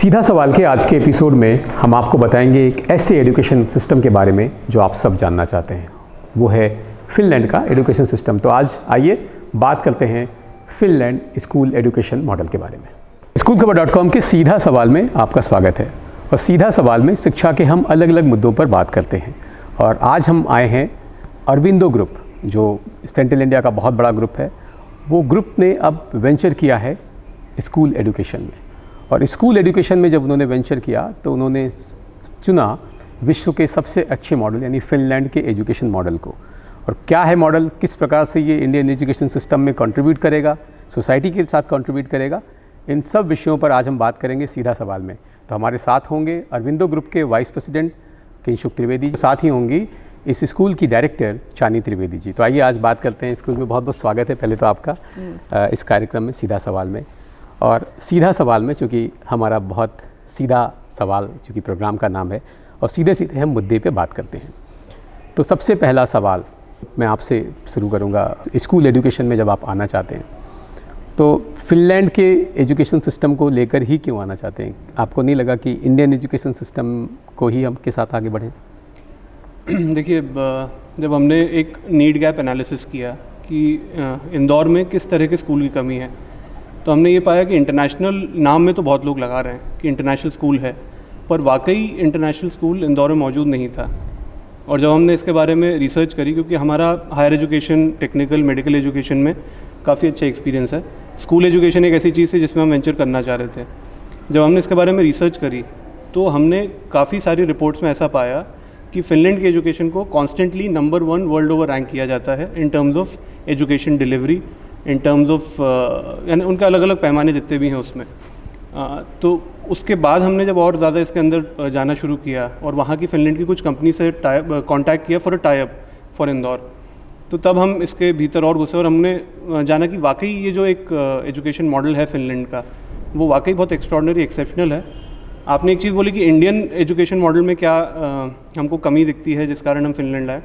सीधा सवाल के आज के एपिसोड में हम आपको बताएंगे एक ऐसे एजुकेशन सिस्टम के बारे में जो आप सब जानना चाहते हैं। वो है फिनलैंड का एजुकेशन सिस्टम। तो आज आइए बात करते हैं फिनलैंड स्कूल एजुकेशन मॉडल के बारे में। SchoolKover.com के सीधा सवाल में आपका स्वागत है। और सीधा सवाल में शिक्षा के हम अलग अलग मुद्दों पर बात करते हैं। और आज हम आए हैं अरबिंदो ग्रुप, जो सेंट्रल इंडिया का बहुत बड़ा ग्रुप है। वो ग्रुप ने अब वेंचर किया है स्कूल एजुकेशन में। और स्कूल एजुकेशन में जब उन्होंने वेंचर किया तो उन्होंने चुना विश्व के सबसे अच्छे मॉडल यानी फिनलैंड के एजुकेशन मॉडल को। और क्या है मॉडल, किस प्रकार से ये इंडियन एजुकेशन सिस्टम में कंट्रीब्यूट करेगा, सोसाइटी के साथ कंट्रीब्यूट करेगा, इन सब विषयों पर आज हम बात करेंगे सीधा सवाल में। तो हमारे साथ होंगे अरबिंदो ग्रुप के वाइस प्रेसिडेंट किंशुक त्रिवेदी जी, साथ ही होंगी इस स्कूल की डायरेक्टर चानी त्रिवेदी जी। तो आइए आज बात करते हैं। स्कूल में बहुत बहुत स्वागत है पहले तो आपका इस कार्यक्रम में सीधा सवाल में। और सीधा सवाल में चूँकि हमारा बहुत सीधा सवाल चूँकि प्रोग्राम का नाम है और सीधे सीधे हम मुद्दे पे बात करते हैं। तो सबसे पहला सवाल मैं आपसे शुरू करूँगा। स्कूल एजुकेशन में जब आप आना चाहते हैं तो फिनलैंड के एजुकेशन सिस्टम को लेकर ही क्यों आना चाहते हैं? आपको नहीं लगा कि इंडियन एजुकेशन सिस्टम को ही हम के साथ आगे बढ़ें? देखिए, जब हमने एक नीड गैप एनालिसिस किया कि इंदौर में किस तरह के स्कूल की कमी है, तो हमने ये पाया कि इंटरनेशनल नाम में तो बहुत लोग लगा रहे हैं कि इंटरनेशनल स्कूल है, पर वाकई इंटरनेशनल स्कूल इंदौर में मौजूद नहीं था। और जब हमने इसके बारे में रिसर्च करी, क्योंकि हमारा higher education, technical, medical education में काफ़ी अच्छा एक्सपीरियंस है, स्कूल एजुकेशन एक ऐसी चीज़ है जिसमें हम वेंचर करना चाह रहे थे। जब हमने इसके बारे में रिसर्च करी तो हमने काफ़ी सारी रिपोर्ट्स में ऐसा पाया कि फिनलैंड की एजुकेशन को constantly number 1 world over rank किया जाता है in terms of education delivery, in terms of यानी उनके अलग अलग पैमाने जितने भी हैं उसमें। तो उसके बाद हमने जब और ज़्यादा इसके अंदर जाना शुरू किया और वहाँ की फिनलैंड की कुछ कंपनी से कांटेक्ट किया for a tie up for Indore, तो तब हम इसके भीतर और घुसे और हमने जाना कि वाकई ये जो एक एजुकेशन मॉडल है फिनलैंड का, वो वाकई बहुत एक्स्ट्रॉर्डनरी, एक्सेप्शनल है। आपने एक चीज़ बोली कि इंडियन एजुकेशन मॉडल में क्या हमको कमी दिखती है जिस कारण हम फिनलैंड आए,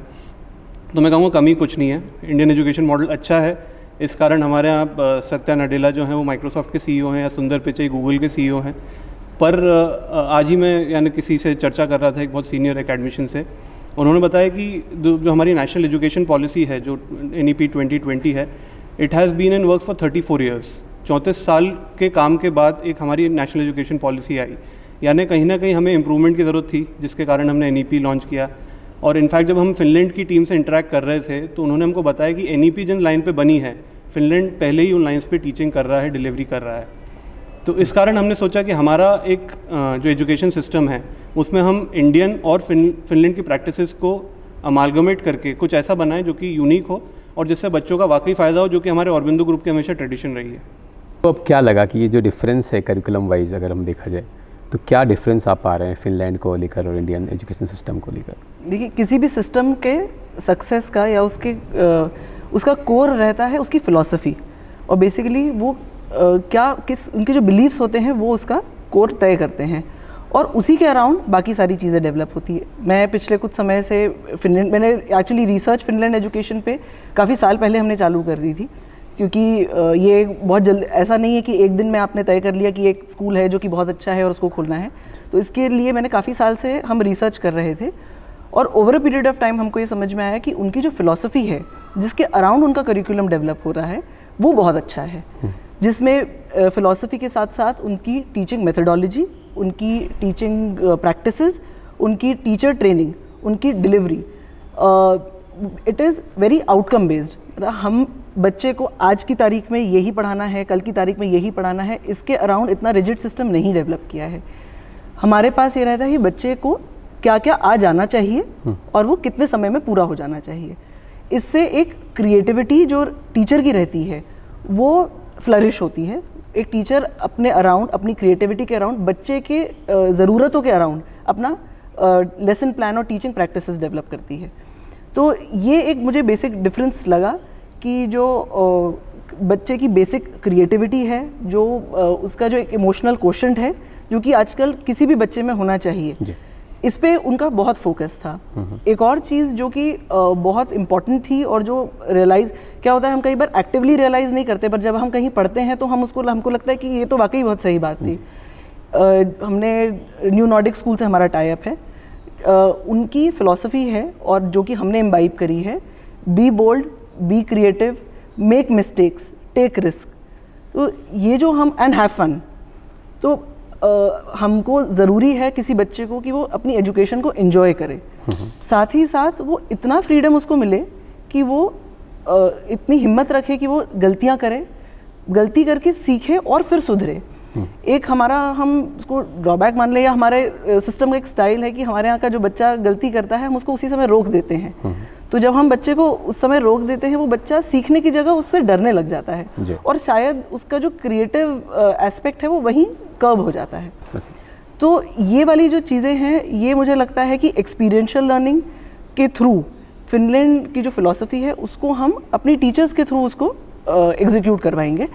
तो मैं कहूँगा कमी कुछ नहीं है। इंडियन एजुकेशन मॉडल अच्छा है, इस कारण हमारे यहाँ सत्या नडेला जो हैं वो माइक्रोसॉफ्ट के CEO हैं, या सुंदर पिचई गूगल के CEO हैं। पर आज ही मैं यानी किसी से चर्चा कर रहा था, एक बहुत सीनियर एकेडमिशियन से, उन्होंने बताया कि जो हमारी नेशनल एजुकेशन पॉलिसी है, जो NEP 2020 है, it has been in work for 34 years. 34 साल के काम के बाद एक हमारी नेशनल एजुकेशन पॉलिसी आई, यानी कहीं ना कहीं हमें इम्प्रूवमेंट की ज़रूरत थी, जिसके कारण हमने NEP लॉन्च किया। और इनफैक्ट जब हम फिनलैंड की टीम से इंटरेक्ट कर रहे थे तो उन्होंने हमको बताया कि NEP जिन लाइन पे बनी है, फिनलैंड पहले ही उन लाइन्स पे टीचिंग कर रहा है, डिलीवरी कर रहा है। तो इस कारण हमने सोचा कि हमारा एक जो एजुकेशन सिस्टम है उसमें हम इंडियन और फिनलैंड की प्रैक्टिसेस को अमालगमेट करके कुछ ऐसा बनाएं जो कि यूनिक हो और जिससे बच्चों का वाकई फ़ायदा हो, जो कि हमारे अरबिंदो ग्रुप की हमेशा ट्रेडिशन रही है। तो अब क्या लगा कि ये जो डिफरेंस है करिकुलम वाइज अगर हम देखा जाए तो क्या डिफरेंस आप पा रहे हैं फिनलैंड को लेकर और इंडियन एजुकेशन सिस्टम को लेकर? देखिए, किसी भी सिस्टम के सक्सेस का या उसका कोर रहता है उसकी फ़िलॉसफी, और बेसिकली वो उनके जो बिलीव्स होते हैं वो उसका कोर तय करते हैं, और उसी के अराउंड बाकी सारी चीज़ें डेवलप होती है। मैं पिछले कुछ समय से फिनलैंड, मैंने एक्चुअली रिसर्च फिनलैंड एजुकेशन पे काफ़ी साल पहले हमने चालू कर दी थी, क्योंकि ये बहुत जल्द ऐसा नहीं है कि एक दिन में आपने तय कर लिया कि एक स्कूल है जो कि बहुत अच्छा है और उसको खोलना है। तो इसके लिए मैंने काफ़ी साल से हम रिसर्च कर रहे थे, और over a period of time हमको ये समझ में आया कि उनकी जो फ़िलॉसफी है, जिसके अराउंड उनका करिकुलम डेवलप हो रहा है, वो बहुत अच्छा है, जिसमें फ़िलॉसफी के साथ साथ उनकी टीचिंग मेथडोलॉजी, उनकी टीचिंग प्रैक्टिसेस, उनकी टीचर ट्रेनिंग, उनकी delivery, it is very outcome based. हम बच्चे को आज की तारीख में यही पढ़ाना है, कल की तारीख में यही पढ़ाना है, इसके अराउंड इतना रिजिड सिस्टम नहीं डेवलप किया है। हमारे पास ये रहता है कि बच्चे को क्या क्या आ जाना चाहिए और वो कितने समय में पूरा हो जाना चाहिए। इससे एक क्रिएटिविटी जो टीचर की रहती है वो फ्लरिश होती है। एक टीचर अपने अराउंड, अपनी क्रिएटिविटी के अराउंड, बच्चे के ज़रूरतों के अराउंड अपना लेसन प्लान और टीचिंग प्रैक्टिसेस डेवलप करती है। तो ये एक मुझे बेसिक डिफरेंस लगा कि जो बच्चे की बेसिक क्रिएटिविटी है, जो उसका जो एक इमोशनल कोशेंट है, जो कि आजकल किसी भी बच्चे में होना चाहिए, इस पे उनका बहुत फोकस था। एक और चीज़ जो कि बहुत इम्पॉर्टेंट थी और जो रियलाइज़ क्या होता है, हम कई बार एक्टिवली रियलाइज़ नहीं करते, पर जब हम कहीं पढ़ते हैं तो हमको लगता है कि ये तो वाकई बहुत सही बात थी। हमने न्यू नॉर्डिक स्कूल से हमारा टाई अप है। उनकी फ़िलॉसफी है और जो कि हमने इम्बाइब करी है, be bold, be creative, make mistakes, take risk. तो ये जो हम एंड हैव फन, तो हमको ज़रूरी है किसी बच्चे को कि वो अपनी एजुकेशन को एंजॉय करे, साथ ही साथ वो इतना फ्रीडम उसको मिले कि वो इतनी हिम्मत रखे कि वो गलतियाँ करे, गलती करके सीखे और फिर सुधरे। एक हमारा, हम उसको ड्रॉबैक मान ले या हमारे सिस्टम का एक स्टाइल है कि हमारे यहाँ का जो बच्चा गलती करता है हम उसको उसी समय रोक देते हैं। तो जब हम बच्चे को उस समय रोक देते हैं, वो बच्चा सीखने की जगह उससे डरने लग जाता है और शायद उसका जो क्रिएटिव एस्पेक्ट है वो वहीं कर्व हो जाता है। तो ये वाली जो चीज़ें हैं, ये मुझे लगता है कि एक्सपीरियंशियल लर्निंग के थ्रू फिनलैंड की जो फिलॉसफी है उसको हम अपनी टीचर्स के थ्रू उसको एग्जीक्यूट करवाएंगे।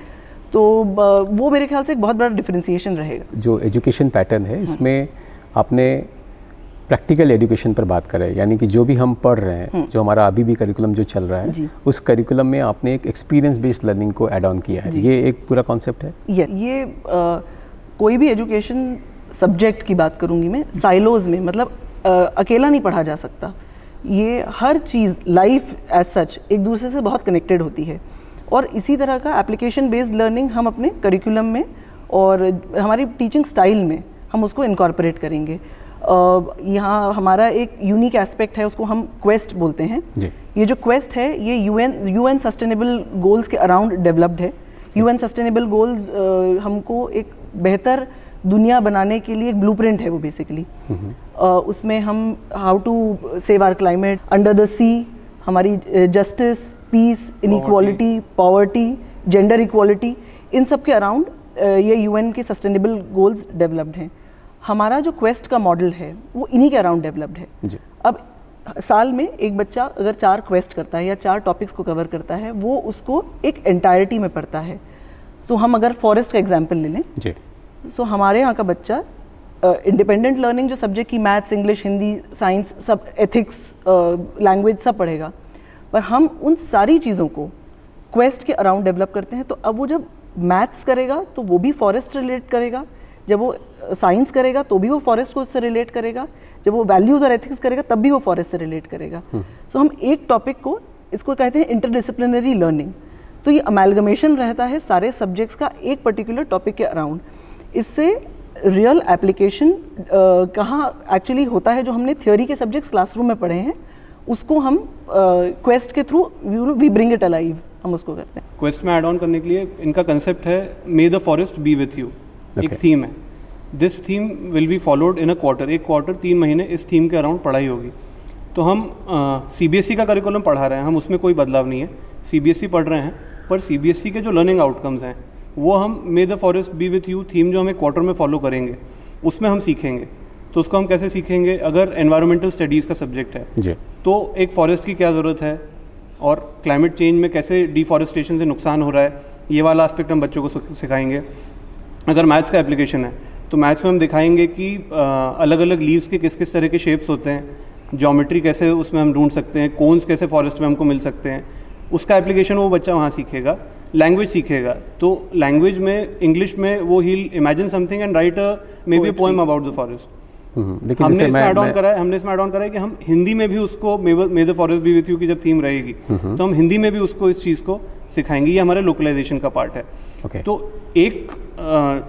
तो वो मेरे ख्याल से एक बहुत बड़ा डिफरेंशिएशन रहेगा। जो एजुकेशन पैटर्न है इसमें आपने प्रैक्टिकल एजुकेशन पर बात करें, यानी कि जो भी हम पढ़ रहे हैं, जो हमारा अभी भी करिकुलम जो चल रहा है, उस करिकुलम में आपने एक एक्सपीरियंस बेस्ड लर्निंग को ऐड ऑन किया है। ये एक पूरा कॉन्सेप्ट है। ये कोई भी एजुकेशन सब्जेक्ट की बात करूँगी मैं, साइलोज में, मतलब अकेला नहीं पढ़ा जा सकता। ये हर चीज़ लाइफ एज सच एक दूसरे से बहुत कनेक्टेड होती है और इसी तरह का एप्लीकेशन बेस्ड लर्निंग हम अपने करिकुलम में और हमारी टीचिंग स्टाइल में हम उसको इनकॉर्पोरेट करेंगे। यहाँ हमारा एक यूनिक एस्पेक्ट है, उसको हम क्वेस्ट बोलते हैं। ये जो क्वेस्ट है ये यूएन सस्टेनेबल गोल्स के अराउंड डेवलप्ड है। यूएन सस्टेनेबल गोल्स हमको एक बेहतर दुनिया बनाने के लिए एक ब्लूप्रिंट है वो बेसिकली। उसमें हम how to save our climate, under the sea, हमारी justice, peace, inequality, poverty, gender equality, इन सब के अराउंड ये यूएन के सस्टेनेबल गोल्स डेवलप्ड हैं। हमारा जो क्वेस्ट का मॉडल है वो इन्हीं के अराउंड डेवलप्ड है। अब साल में एक बच्चा अगर 4 क्वेस्ट करता है या 4 टॉपिक्स को कवर करता है, वो उसको एक एंटायरिटी में पढ़ता है। तो हम अगर फॉरेस्ट का एग्जाम्पल ले लें, सो हमारे यहाँ का बच्चा इंडिपेंडेंट लर्निंग जो सब्जेक्ट की मैथ्स, इंग्लिश, हिंदी, साइंस, सब एथिक्स, लैंग्वेज सब पढ़ेगा, पर हम उन सारी चीज़ों को क्वेस्ट के अराउंड डेवलप करते हैं। तो अब वो जब मैथ्स करेगा तो वो भी फॉरेस्ट रिलेट करेगा, जब वो साइंस करेगा तो भी वो फॉरेस्ट को उससे रिलेट करेगा, जब वो वैल्यूज़ और एथिक्स करेगा तब भी वो फॉरेस्ट से रिलेट करेगा। सो हम एक टॉपिक को, इसको कहते हैं इंटरडिसिप्लिनरी लर्निंग। तो ये अमेलगमेशन रहता है सारे सब्जेक्ट्स का एक पर्टिकुलर टॉपिक के अराउंड। इससे रियल एप्लीकेशन कहाँ एक्चुअली होता है, जो हमने थ्योरी के सब्जेक्ट्स क्लासरूम में पढ़े हैं उसको हम क्वेस्ट के through we bring it alive, हम उसको करते हैं। क्वेस्ट में ऐड ऑन करने के लिए इनका कंसेप्ट है मे the forest be with you. एक थीम है, this theme will be followed in a quarter. एक क्वार्टर 3 महीने इस थीम के अराउंड पढ़ाई होगी। तो हम सीबीएसई का करिकुलम पढ़ा रहे हैं, हम उसमें कोई बदलाव नहीं है, सीबीएसई पढ़ रहे हैं, पर सीबीएसई के जो लर्निंग आउटकम्स हैं वो हम मे the forest be with you theme जो हमें क्वार्टर में फॉलो करेंगे उसमें हम सीखेंगे। तो उसको हम कैसे सीखेंगे? अगर एनवायरमेंटल स्टडीज़ का सब्जेक्ट है तो एक फॉरेस्ट की क्या ज़रूरत है और क्लाइमेट चेंज में कैसे डिफॉरेस्टेशन से नुकसान हो रहा है, ये वाला एस्पेक्ट हम बच्चों को सिखाएंगे। अगर मैथ्स का एप्लीकेशन है तो मैथ्स में हम दिखाएंगे कि अलग अलग लीव्स के किस किस तरह के शेप्स होते हैं, ज्योमेट्री कैसे उसमें हम ढूंढ सकते हैं, कोन्स कैसे फॉरेस्ट में हमको मिल सकते हैं, उसका एप्लीकेशन वो बच्चा वहाँ सीखेगा। लैंग्वेज सीखेगा तो लैंग्वेज में इंग्लिश में वो ही imagine something and write maybe poem about the forest. हमने इसमें ऐड ऑन करा है कि हम हिंदी में भी उसको मे the forest be with you की जब थीम रहेगी तो हम हिंदी में भी उसको इस चीज़ को सिखाएंगे। ये हमारे लोकलाइजेशन का पार्ट है। तो एक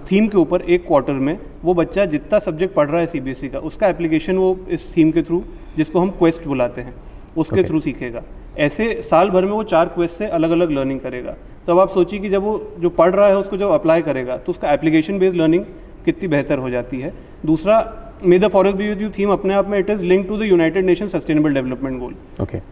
थीम के ऊपर एक क्वार्टर में वो बच्चा जितना सब्जेक्ट पढ़ रहा है सीबीएसई का, उसका एप्लीकेशन वो इस थीम के थ्रू, जिसको हम क्वेस्ट बुलाते हैं, उसके थ्रू सीखेगा। ऐसे साल भर में वो 4 क्वेस्ट से अलग अलग लर्निंग करेगा। तो अब आप सोचिए कि जब वो जो पढ़ रहा है उसको जब अप्लाई करेगा तो उसका एप्लीकेशन बेस्ड लर्निंग कितनी बेहतर हो जाती है। दूसरा, may the forest be with you theme अपने आप में it is link to the United Nation sustainable development goal.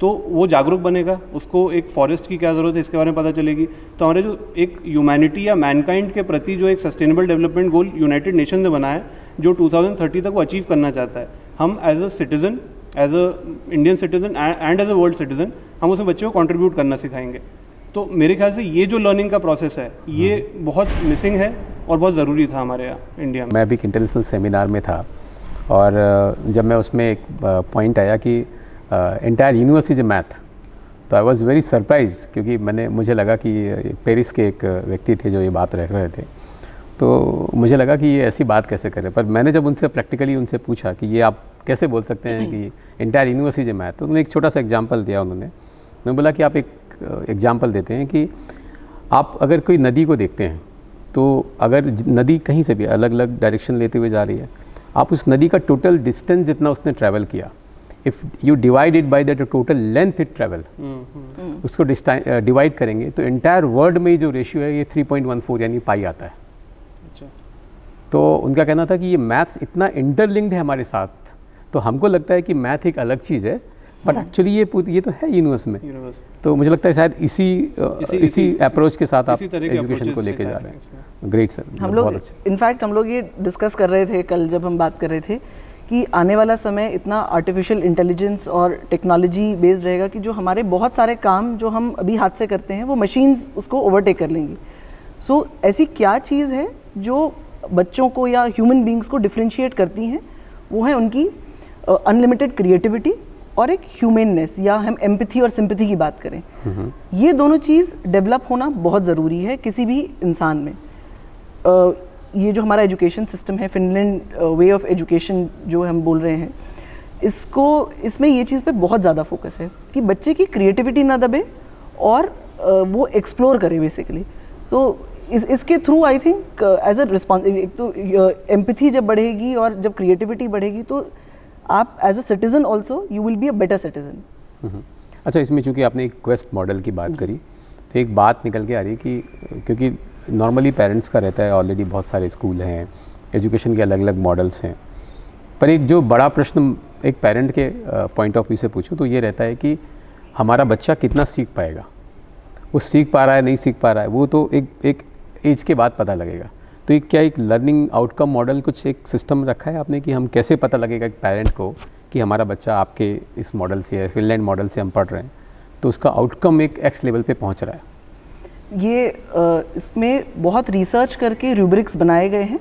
तो वो जागरूक बनेगा, उसको एक फॉरेस्ट की क्या ज़रूरत है इसके बारे में पता चलेगी। तो हमारे जो एक ह्यूमैनिटी या मैनकाइंड के प्रति जो एक सस्टेनेबल डेवलपमेंट गोल यूनाइटेड नेशन ने बनाया है जो 2030 तक वो अचीव करना चाहता है, हम as a citizen, as a Indian citizen and as a world citizen हम उसमें बच्चों को कंट्रीब्यूट करना सिखाएंगे। तो मेरे ख्याल से ये जो लर्निंग का प्रोसेस है ये बहुत मिसिंग है और बहुत ज़रूरी था हमारे यहाँ इंडिया में। मैं भी एक इंटरनेशनल सेमिनार में था और जब मैं उसमें एक पॉइंट आया कि entire universe is a math, तो आई वाज वेरी सरप्राइज, क्योंकि मुझे लगा कि पेरिस के एक व्यक्ति थे जो ये बात रख रहे थे। तो मुझे लगा कि ये ऐसी बात कैसे करें, पर मैंने जब उनसे प्रैक्टिकली उनसे पूछा कि ये आप कैसे बोल सकते हैं कि इंटायर यूनिवर्सिटी मैथ, तो उन्होंने एक छोटा सा एग्जांपल दिया। उन्होंने बोला कि आप एक एग्जांपल देते हैं कि आप अगर कोई नदी को देखते हैं, तो अगर नदी कहीं से भी अलग अलग डायरेक्शन लेते हुए जा रही है, आप उस नदी का टोटल डिस्टेंस जितना उसने ट्रैवल किया, if you divide it by the total length it travel, उसको डिवाइड करेंगे तो इंटायर वर्ल्ड में जो रेशियो है ये 3.14 यानी पाई आता है। अच्छा। तो उनका कहना था कि ये मैथ्स इतना इंटरलिंक्ड है हमारे साथ, तो हमको लगता है कि मैथ एक अलग चीज़ है, बट एक्चुअली ये तो है यूनिवर्स में। तो मुझे लगता है शायद इसी अप्रोच के साथ आप एजुकेशन को लेके जा रहे हैं। ग्रेट सर, हम लोग बहुत अच्छा। इनफैक्ट हम लोग ये डिस्कस कर रहे थे कल जब हम बात कर रहे थे कि आने वाला समय इतना आर्टिफिशियल इंटेलिजेंस और टेक्नोलॉजी बेस्ड रहेगा कि जो हमारे बहुत सारे काम जो हम अभी हाथ से करते हैं वो मशीन्स उसको ओवरटेक कर लेंगी। सो ऐसी क्या चीज़ है जो बच्चों को या ह्यूमन बींग्स को डिफ्रेंशिएट करती हैं? वो है उनकी अनलिमिटेड क्रिएटिविटी और एक ह्यूमननेस, या हम एम्पैथी और सिंपैथी की बात करें, ये दोनों चीज़ डेवलप होना बहुत ज़रूरी है किसी भी इंसान में। ये जो हमारा एजुकेशन सिस्टम है, फिनलैंड वे ऑफ एजुकेशन जो हम बोल रहे हैं, इसमें ये चीज़ पे बहुत ज़्यादा फोकस है कि बच्चे की क्रिएटिविटी ना दबे और वो एक्सप्लोर करे बेसिकली। तो इसके through I think as a response, एक तो एम्पैथी जब बढ़ेगी और जब क्रिएटिविटी बढ़ेगी तो आप as a citizen also you will be a better citizen. अच्छा, इसमें चूँकि आपने एक क्वेस्ट मॉडल की बात करी, तो एक बात निकल के आ रही है कि क्योंकि नॉर्मली पेरेंट्स का रहता है ऑलरेडी बहुत सारे स्कूल हैं, एजुकेशन के अलग अलग मॉडल्स हैं, पर एक जो बड़ा प्रश्न एक पेरेंट के पॉइंट ऑफ व्यू से पूछूं तो ये रहता है कि हमारा बच्चा कितना सीख पाएगा, वो सीख पा रहा है नहीं सीख पा रहा है, वो तो एक एज के बाद पता लगेगा। तो एक क्या एक लर्निंग आउटकम मॉडल कुछ एक सिस्टम रखा है आपने कि हम कैसे पता लगेगा एक पेरेंट को कि हमारा बच्चा आपके इस मॉडल से, फिनलैंड मॉडल से हम पढ़ रहे हैं तो उसका आउटकम एक एक्स लेवल पे पहुंच रहा है? ये इसमें बहुत रिसर्च करके रूब्रिक्स बनाए गए हैं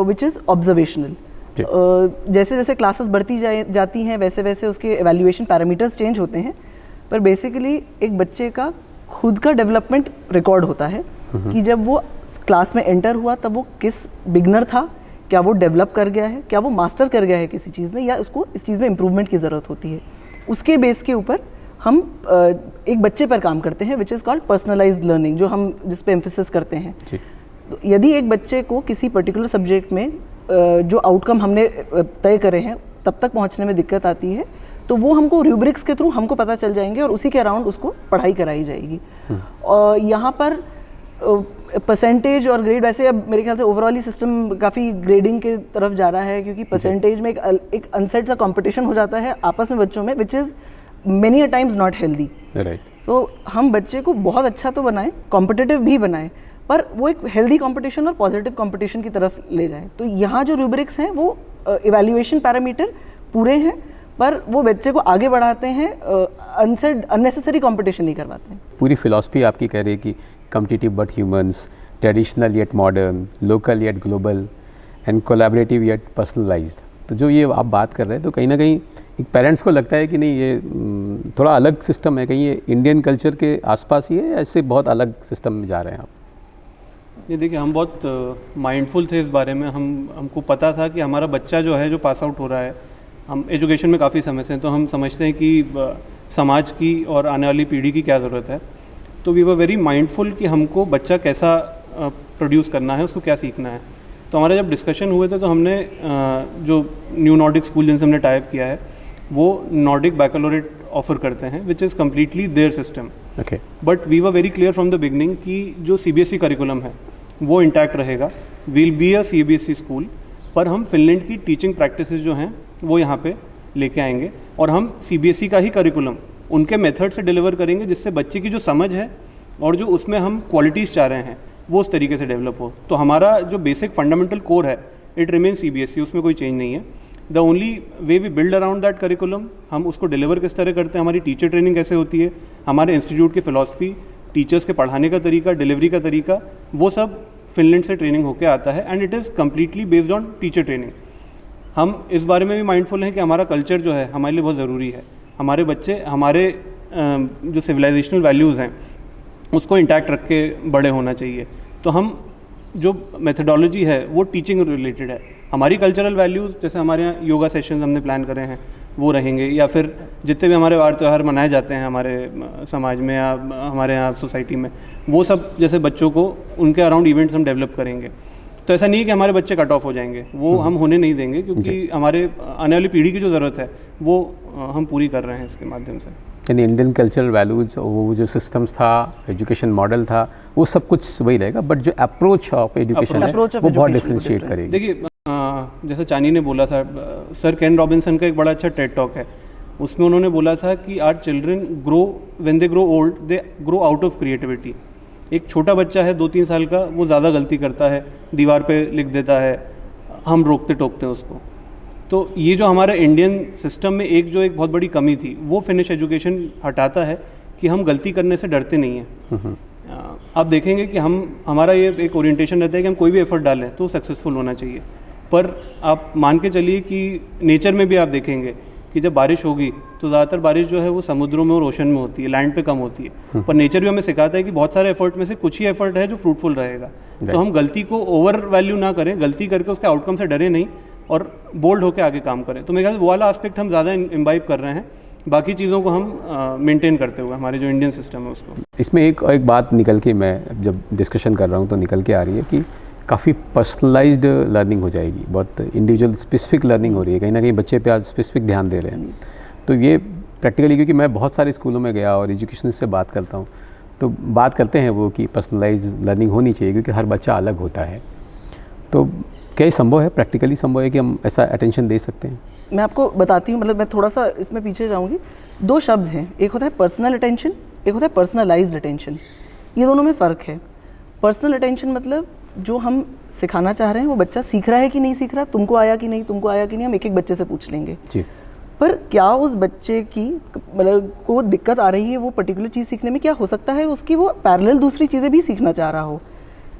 विच इज़ ऑब्जर्वेशनल। जैसे जैसे क्लासेस बढ़ती जाती हैं वैसे वैसे उसके एवेल्यूएशन पैरामीटर्स चेंज होते हैं, पर बेसिकली एक बच्चे का खुद का डेवलपमेंट रिकॉर्ड होता है कि जब वो क्लास में एंटर हुआ तब वो किस बिगनर था, क्या वो डेवलप कर गया है, क्या वो मास्टर कर गया है किसी चीज़ में, या उसको इस चीज़ में इम्प्रूवमेंट की ज़रूरत होती है। उसके बेस के ऊपर हम एक बच्चे पर काम करते हैं which is called personalised learning, जो हम जिस पे एम्फेसिस करते हैं। तो यदि एक बच्चे को किसी पर्टिकुलर सब्जेक्ट में जो आउटकम हमने तय करे हैं तब तक पहुंचने में दिक्कत आती है, तो वो हमको रूब्रिक्स के थ्रू हमको पता चल जाएंगे और उसी के अराउंड उसको पढ़ाई कराई जाएगी। और यहाँ पर परसेंटेज और ग्रेड, वैसे अब मेरे ख्याल से ओवरऑल ही सिस्टम काफ़ी ग्रेडिंग के तरफ जा रहा है, क्योंकि परसेंटेज में एक अनसेट सा कंपटीशन हो जाता है आपस में बच्चों में, which is many a times not healthy. तो हम बच्चे को बहुत अच्छा तो बनाएं, कॉम्पिटिटिव भी बनाएं, पर वो एक हेल्दी कंपटीशन और पॉजिटिव कंपटीशन की तरफ ले जाएं। तो यहाँ जो रूब्रिक्स हैं वो इवैल्यूएशन पैरामीटर पूरे हैं, पर वो बच्चे को आगे बढ़ाते हैं, अननेसेसरी कंपटीशन नहीं करवाते हैं। पूरी फिलॉसफी आपकी कह रही है कि competitive but humans, traditional yet modern, local yet global and collaborative yet personalised. तो जो ये आप बात कर रहे हैं तो कहीं ना कहीं एक पेरेंट्स को लगता है कि नहीं ये थोड़ा अलग सिस्टम है, कहीं ये इंडियन कल्चर के आसपास ही है या इससे बहुत अलग सिस्टम में जा रहे हैं आप? ये देखिए, हम बहुत माइंडफुल थे इस बारे में। हमको पता था कि हमारा बच्चा जो है जो पास आउट हो रहा है, हम एजुकेशन में काफ़ी समय से हैं, तो हम समझते हैं कि समाज की और आने वाली पीढ़ी की क्या ज़रूरत है। तो वी वर वेरी माइंडफुल कि हमको बच्चा कैसा प्रोड्यूस करना है, उसको क्या सीखना है। तो हमारे जब डिस्कशन हुए थे तो हमने जो न्यू नॉर्डिक स्कूल जिनसे हमने टाइप किया है वो नॉर्डिक बैकलॉरेट ऑफर करते हैं which is completely there system. But we were very clear from the beginning कि जो CBSE करिकुलम है वो इंटैक्ट रहेगा, will be a CBSE school, पर हम फिनलैंड की टीचिंग प्रैक्टिसेस जो हैं वो यहाँ पे लेके आएंगे और हम CBSE का ही करिकुलम उनके मेथड से डिलीवर करेंगे, जिससे बच्चे की जो समझ है और जो उसमें हम क्वालिटीज़ चाह रहे हैं वो उस तरीके से डेवलप हो। तो हमारा जो बेसिक फंडामेंटल कोर है इट रिमेन CBSE, उसमें कोई चेंज नहीं है। The only way we build around that curriculum, हम उसको डिलीवर किस तरह करते हैं, हमारी टीचर ट्रेनिंग कैसे होती है, हमारे इंस्टीट्यूट की फ़िलॉसफी, टीचर्स के पढ़ाने का तरीका, डिलीवरी का तरीका, वो सब फिनलैंड से ट्रेनिंग होकर आता है and it is completely based on teacher training. हम इस बारे में भी माइंडफुल हैं कि हमारा कल्चर जो है हमारे लिए बहुत ज़रूरी है। हमारे बच्चे हमारे जो सिविलाइजेशनल वैल्यूज़ हैं उसको इंटैक्ट रख के बड़े होना चाहिए। तो हम जो मेथडोलॉजी है वो टीचिंग रिलेटेड है। हमारी कल्चरल वैल्यूज़, जैसे हमारे यहाँ योगा सेशंस हमने प्लान करे हैं वो रहेंगे, या फिर जितने भी हमारे वार त्यौहार मनाए जाते हैं हमारे समाज में या हमारे यहाँ सोसाइटी में, वो सब जैसे बच्चों को उनके अराउंड इवेंट्स हम डेवलप करेंगे। तो ऐसा नहीं है कि हमारे बच्चे कट ऑफ हो जाएंगे, वो हम होने नहीं देंगे, क्योंकि हमारे आने वाली पीढ़ी की जो ज़रूरत है वो हम पूरी कर रहे हैं इसके माध्यम से। यानी इंडियन कल्चरल वैल्यूज, वो जो सिस्टम्स था, एजुकेशन मॉडल था, वो सब कुछ वही रहेगा, बट जो अप्रोच ऑफ एजुकेशन है वो बहुत डिफ्रेंशिएट करेगी। देखिए जैसे चानी ने बोला था, सर केन रॉबिन्सन का एक बड़ा अच्छा टेड टॉक है, उसमें उन्होंने बोला था कि our children grow, when they grow old they grow out of creativity. एक छोटा बच्चा है 2-3 साल का, वो ज़्यादा गलती करता है, दीवार पे लिख देता है, हम रोकते टोकते हैं उसको। तो ये जो हमारा इंडियन सिस्टम में एक बहुत बड़ी कमी थी, वो फिनिश एजुकेशन हटाता है कि हम गलती करने से डरते नहीं हैं। आप देखेंगे कि हमारा ये एक ओरिएंटेशन रहता है कि हम कोई भी एफर्ट डालें तो सक्सेसफुल होना चाहिए, पर आप मान के चलिए कि नेचर में भी आप देखेंगे कि जब बारिश होगी तो ज़्यादातर बारिश जो है वो समुद्रों में और ओशन में होती है, लैंड पे कम होती है। पर नेचर भी हमें सिखाता है कि बहुत सारे एफर्ट में से कुछ ही एफर्ट है जो फ्रूटफुल रहेगा। तो हम गलती को ओवर वैल्यू ना करें, गलती करके उसके आउटकम से डरे नहीं और बोल्ड होकर आगे काम करें। तो मेरे ख्याल से वो वाला एस्पेक्ट हम ज़्यादा इम्बाइब कर रहे हैं, बाकी चीज़ों को हम मेंटेन करते हुए हमारे जो इंडियन सिस्टम है उसको। इसमें एक बात निकल के, मैं जब डिस्कशन कर रहा हूँ तो निकल के आ रही है कि काफ़ी पर्सनलाइज्ड लर्निंग हो जाएगी, बहुत इंडिविजुअल स्पेसिफिक लर्निंग हो रही है, कहीं ना कहीं बच्चे पे आज स्पेसिफिक ध्यान दे रहे हैं। तो ये प्रैक्टिकली, क्योंकि मैं बहुत सारे स्कूलों में गया और एजुकेशन से बात करता हूँ, तो बात करते हैं वो कि पर्सनलाइज्ड लर्निंग होनी चाहिए, क्योंकि हर बच्चा अलग होता है। तो क्या ये संभव है, प्रैक्टिकली संभव है कि हम ऐसा अटेंशन दे सकते हैं? मैं आपको बताती हूँ, मतलब मैं थोड़ा सा इसमें पीछे जाऊँगी। 2 शब्द हैं, एक होता है पर्सनल अटेंशन, एक होता है पर्सनलाइज्ड अटेंशन। ये दोनों में फ़र्क है। पर्सनल अटेंशन मतलब जो हम सिखाना चाह रहे हैं वो बच्चा सीख रहा है कि नहीं सीख रहा, तुमको आया कि नहीं, तुमको आया कि नहीं, हम एक एक बच्चे से पूछ लेंगे जी। पर क्या उस बच्चे की मतलब को दिक्कत आ रही है वो पर्टिकुलर चीज़ सीखने में, क्या हो सकता है उसकी वो पैरेलल दूसरी चीज़ें भी सीखना चाह रहा हो,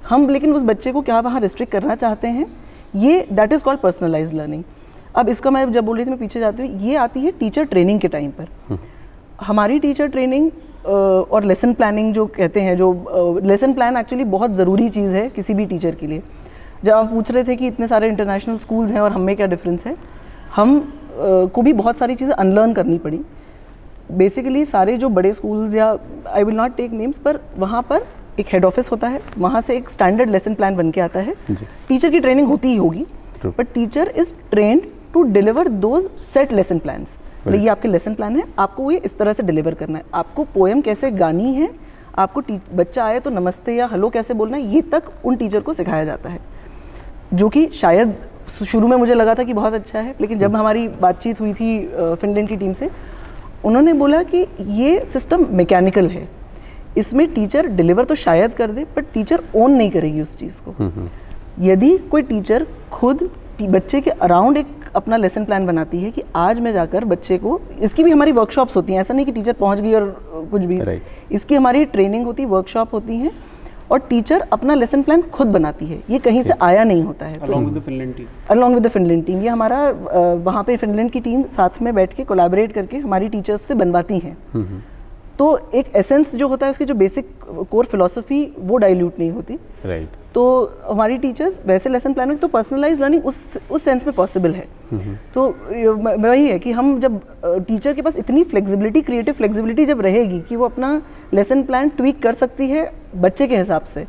हम लेकिन उस बच्चे को क्या वहाँ रिस्ट्रिक्ट करना चाहते हैं, ये that is called personalised learning. अब इसका मैं जब बोल रही थी, मैं पीछे जाती हूँ, ये आती है टीचर ट्रेनिंग के टाइम पर। हमारी टीचर ट्रेनिंग और लेसन प्लानिंग जो कहते हैं, जो लेसन प्लान एक्चुअली बहुत ज़रूरी चीज़ है किसी भी टीचर के लिए। जब आप पूछ रहे थे कि इतने सारे इंटरनेशनल स्कूल्स हैं और हम में क्या डिफरेंस है, हम को भी बहुत सारी चीज़ें अनलर्न करनी पड़ी। बेसिकली सारे जो बड़े स्कूल्स, या I will not take names, पर वहाँ पर एक हेड ऑफिस होता है, वहाँ से एक स्टैंडर्ड लेसन प्लान बन के आता है। टीचर की ट्रेनिंग होती ही होगी, but teacher is trained to deliver those set lesson plans. मतलब ये आपके लेसन प्लान है, आपको ये इस तरह से डिलीवर करना है, आपको पोएम कैसे गानी है, आपको बच्चा आए तो नमस्ते या हेलो कैसे बोलना है, ये तक उन टीचर को सिखाया जाता है। जो कि शायद शुरू में मुझे लगा था कि बहुत अच्छा है, लेकिन जब हमारी बातचीत हुई थी फिनलैंड की टीम से, उन्होंने बोला कि ये सिस्टम मैकेनिकल है, इसमें टीचर डिलीवर तो शायद कर दे, बट टीचर ओन नहीं करेगी उस चीज़ को। यदि कोई टीचर खुद बच्चे के अराउंड एक अपना लेसन प्लान बनाती है कि आज मैं जाकर बच्चे को, इसकी भी हमारी वर्कशॉप्स होती हैं, ऐसा नहीं कि टीचर पहुंच गई और कुछ भी, इसकी हमारी ट्रेनिंग होती है, वर्कशॉप होती हैं, और टीचर अपना लेसन प्लान खुद बनाती है, ये कहीं से आया नहीं होता है। Along with the Finland team, along with the Finland team, ये हमारा वहाँ पे फिनलैंड की टीम साथ में बैठ के कोलैबोरेट करके हमारी टीचर्स से बनवाती हैं। तो एक एसेंस जो होता है उसकी, जो बेसिक कोर फिलॉसफी, वो डाइल्यूट नहीं होती। राइट। तो हमारी टीचर्स वैसे लेसन प्लान में, तो पर्सनलाइज लर्निंग उस सेंस में पॉसिबल है। तो वही है कि हम जब टीचर के पास इतनी फ्लेक्सिबिलिटी, क्रिएटिव फ्लेक्सिबिलिटी जब रहेगी कि वो अपना लेसन प्लान ट्वीक कर सकती है बच्चे के हिसाब से,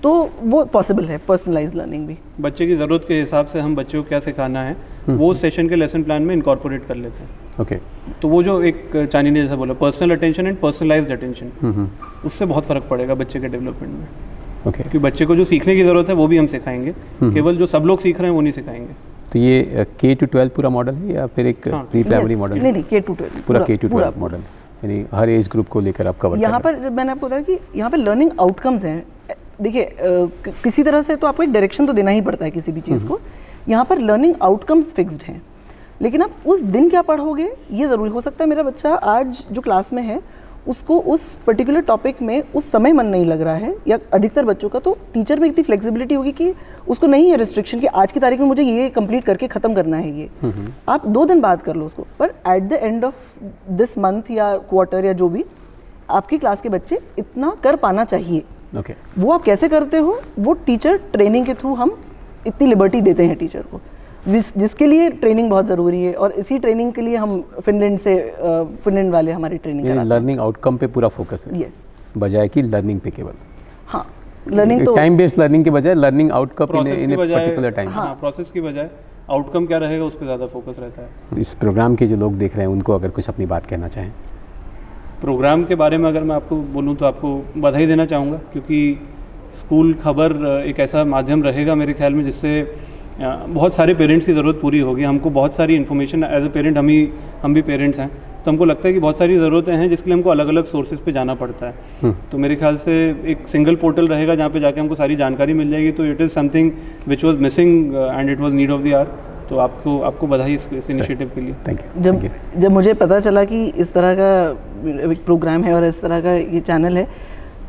तो वो पॉसिबल है पर्सनलाइज लर्निंग भी। बच्चे की ज़रूरत के हिसाब से हम बच्चे को क्या सिखाना है वो सेशन के लेसन प्लान में इनकॉर्पोरेट कर लेते हैं। ओके। तो वो जो एक चानी ने जैसा बोला, personal attention and personalised attention, उससे बहुत फ़र्क पड़ेगा बच्चे के डेवलपमेंट में। ओके। क्योंकि बच्चे को जो सीखने की ज़रूरत है वो भी हम सिखाएंगे, केवल जो सब लोग सीख रहे हैं वो नहीं सिखाएंगे। तो ये K-12 पूरा मॉडल है या फिर एक प्री प्राइमरी मॉडल? नहीं, K-12 पूरा K-12 मॉडल, यानी हर एज ग्रुप को लेकर आप कवर। यहाँ पर जब मैंने आपको बताया कि यहाँ पर लर्निंग आउटकम्स हैं, देखिए किसी तरह से तो आपको एक डायरेक्शन तो देना ही पड़ता है किसी भी चीज़ को। यहाँ पर लर्निंग आउटकम्स फिक्स्ड हैं, लेकिन आप उस दिन क्या पढ़ोगे ये ज़रूरी हो सकता है। मेरा बच्चा आज जो क्लास में है उसको उस पर्टिकुलर टॉपिक में उस समय मन नहीं लग रहा है, या अधिकतर बच्चों का, तो टीचर में इतनी फ्लेक्सिबिलिटी होगी कि उसको नहीं है रिस्ट्रिक्शन कि आज की तारीख में मुझे ये कंप्लीट करके ख़त्म करना है ये, आप 2 दिन बाद कर लो उसको, पर at the end of this month या क्वार्टर या जो भी, आपकी क्लास के बच्चे इतना कर पाना चाहिए ओके। वो आप कैसे करते हो, वो टीचर ट्रेनिंग के थ्रू हम इतनी लिबर्टी देते हैं टीचर को, जिसके लिए ट्रेनिंग बहुत ज़रूरी है। और इसी ट्रेनिंग के लिए हम फिनलैंड वाले हमारी ट्रेनिंग कराते हैं। लर्निंग आउटकम पे पूरा फोकस है, यस, बजाय कि लर्निंग पे केवल। हाँ, लर्निंग तो टाइम बेस्ड लर्निंग के बजाय लर्निंग आउटकम प्रोसेस इन की ए बजाय पर्टिकुलर टाइम। हाँ, प्रोसेस की बजाय आउटकम क्या रहेगा उस पर ज़्यादा फोकस रहता है। इस प्रोग्राम के जो लोग देख रहे हैं उनको अगर कुछ अपनी बात कहना चाहें। प्रोग्राम के बारे में अगर मैं आपको बोलूँ तो आपको बधाई देना चाहूँगा, क्योंकि स्कूल खबर एक ऐसा माध्यम रहेगा मेरे ख्याल में जिससे बहुत सारे पेरेंट्स की ज़रूरत पूरी होगी। हमको बहुत सारी इन्फॉर्मेशन एज अ पेरेंट, हम भी पेरेंट्स हैं, तो हमको लगता है कि बहुत सारी ज़रूरतें हैं जिसके लिए हमको अलग अलग सोर्सेज पे जाना पड़ता है। तो मेरे ख्याल से एक सिंगल पोर्टल रहेगा जहाँ पे जाके हमको सारी जानकारी मिल जाएगी। तो it is something which was missing and it was need of the hour. तो आपको बधाई इस इनिशिएटिव के लिए। Thank you. जब मुझे पता चला कि इस तरह का एक प्रोग्राम है और इस तरह का ये चैनल है,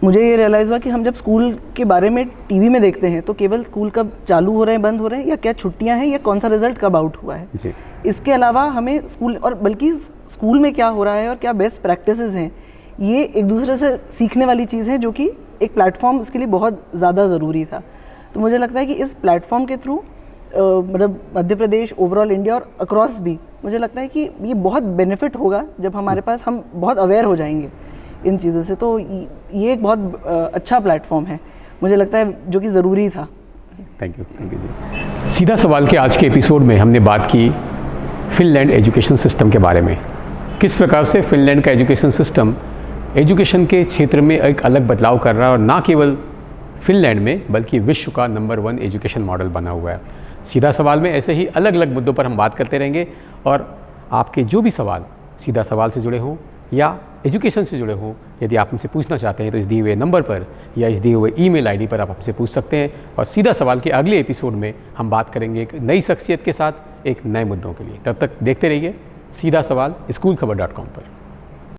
मुझे ये रियलाइज़ हुआ कि हम जब स्कूल के बारे में टीवी में देखते हैं तो केवल स्कूल कब चालू हो रहे हैं, बंद हो रहे हैं, या क्या छुट्टियां हैं, या कौन सा रिजल्ट कब आउट हुआ है जी। इसके अलावा हमें स्कूल, और बल्कि स्कूल में क्या हो रहा है और क्या बेस्ट प्रैक्टिसेस हैं, ये एक दूसरे से सीखने वाली चीज़ है, जो कि एक प्लेटफॉर्म इसके लिए बहुत ज़्यादा ज़रूरी था। तो मुझे लगता है कि इस प्लेटफॉर्म के थ्रू मतलब मध्य प्रदेश, ओवरऑल इंडिया और अक्रॉस भी, मुझे लगता है कि ये बहुत बेनिफिट होगा जब हमारे पास, हम बहुत अवेयर हो जाएंगे इन चीज़ों से। तो ये एक बहुत अच्छा प्लेटफॉर्म है, मुझे लगता है, जो कि ज़रूरी था। थैंक यू जी। सीधा सवाल के आज के एपिसोड में हमने बात की फिनलैंड एजुकेशन सिस्टम के बारे में, किस प्रकार से फिनलैंड का एजुकेशन सिस्टम एजुकेशन के क्षेत्र में एक अलग बदलाव कर रहा है, और ना केवल फिनलैंड में बल्कि विश्व का नंबर 1 एजुकेशन मॉडल बना हुआ है। सीधा सवाल में ऐसे ही अलग अलग मुद्दों पर हम बात करते रहेंगे, और आपके जो भी सवाल सीधा सवाल से जुड़े हों या एजुकेशन से जुड़े हों, यदि आप हमसे पूछना चाहते हैं तो इस दिए हुए नंबर पर या इस दिए हुए ईमेल आईडी पर आप हमसे पूछ सकते हैं। और सीधा सवाल के अगले एपिसोड में हम बात करेंगे एक नई शख्सियत के साथ एक नए मुद्दों के लिए। तब तक देखते रहिए सीधा सवाल स्कूलखबर.com पर।